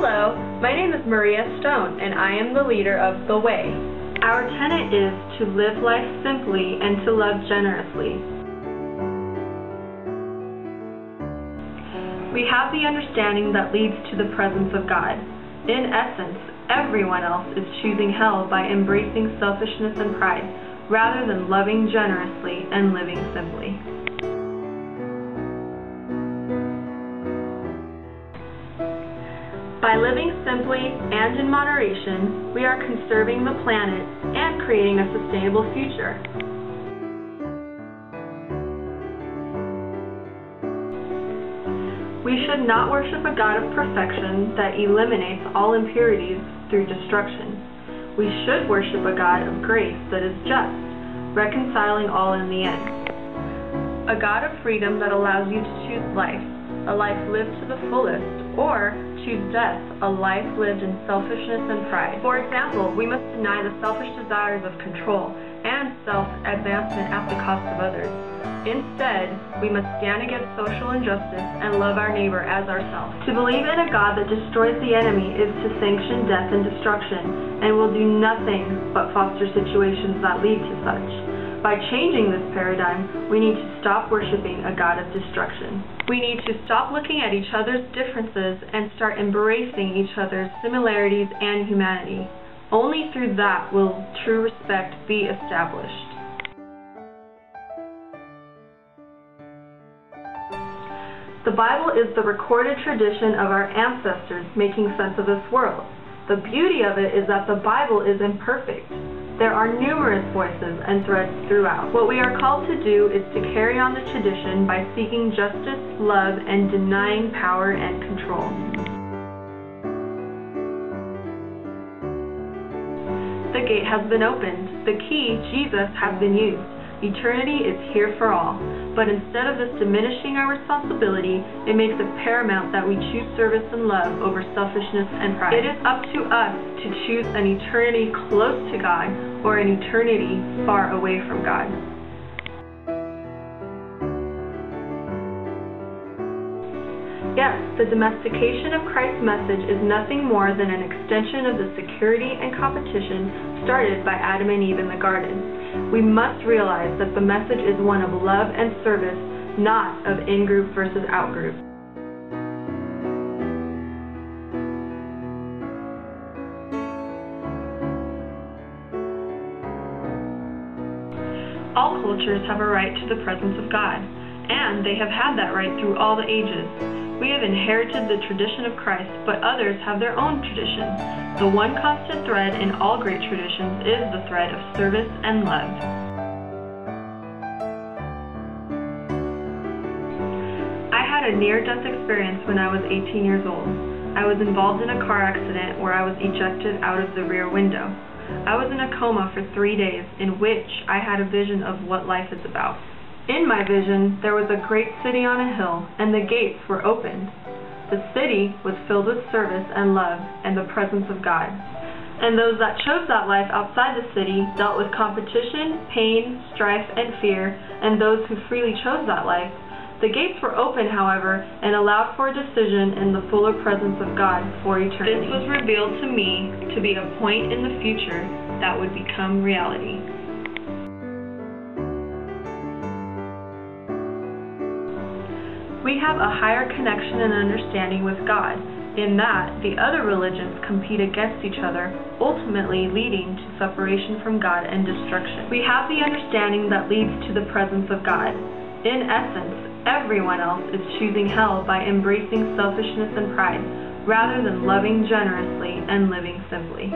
Hello, my name is Maria Stone, and I am the leader of The Way. Our tenet is to live life simply and to love generously. We have the understanding that leads to the presence of God. In essence, everyone else is choosing hell by embracing selfishness and pride, rather than loving generously and living simply. By living simply and in moderation, we are conserving the planet and creating a sustainable future. We should not worship a God of perfection that eliminates all impurities through destruction. We should worship a God of grace that is just, reconciling all in the end. A God of freedom that allows you to choose life, a life lived to the fullest, or choose death, a life lived in selfishness and pride. For example, we must deny the selfish desires of control and self-advancement at the cost of others. Instead, we must stand against social injustice and love our neighbor as ourselves. To believe in a God that destroys the enemy is to sanction death and destruction, and will do nothing but foster situations that lead to such. By changing this paradigm, we need to stop worshiping a God of destruction. We need to stop looking at each other's differences and start embracing each other's similarities and humanity. Only through that will true respect be established. The Bible is the recorded tradition of our ancestors making sense of this world. The beauty of it is that the Bible is imperfect. There are numerous voices and threads throughout. What we are called to do is to carry on the tradition by seeking justice, love, and denying power and control. The gate has been opened. The key, Jesus, has been used. Eternity is here for all. But instead of this diminishing our responsibility, it makes it paramount that we choose service and love over selfishness and pride. It is up to us to choose an eternity close to God or an eternity far away from God. Yes, the domestication of Christ's message is nothing more than an extension of the security and competition started by Adam and Eve in the garden. We must realize that the message is one of love and service, not of in-group versus out-group. All cultures have a right to the presence of God, and they have had that right through all the ages. We have inherited the tradition of Christ, but others have their own tradition. The one constant thread in all great traditions is the thread of service and love. I had a near-death experience when I was 18 years old. I was involved in a car accident where I was ejected out of the rear window. I was in a coma for 3 days, in which I had a vision of what life is about. In my vision, there was a great city on a hill, and the gates were opened. The city was filled with service and love and the presence of God. And those that chose that life outside the city dealt with competition, pain, strife, and fear, and those who freely chose that life. The gates were open, however, and allowed for a decision in the fuller presence of God for eternity. This was revealed to me to be a point in the future that would become reality. We have a higher connection and understanding with God, in that the other religions compete against each other, ultimately leading to separation from God and destruction. We have the understanding that leads to the presence of God. In essence, everyone else is choosing hell by embracing selfishness and pride, rather than loving generously and living simply.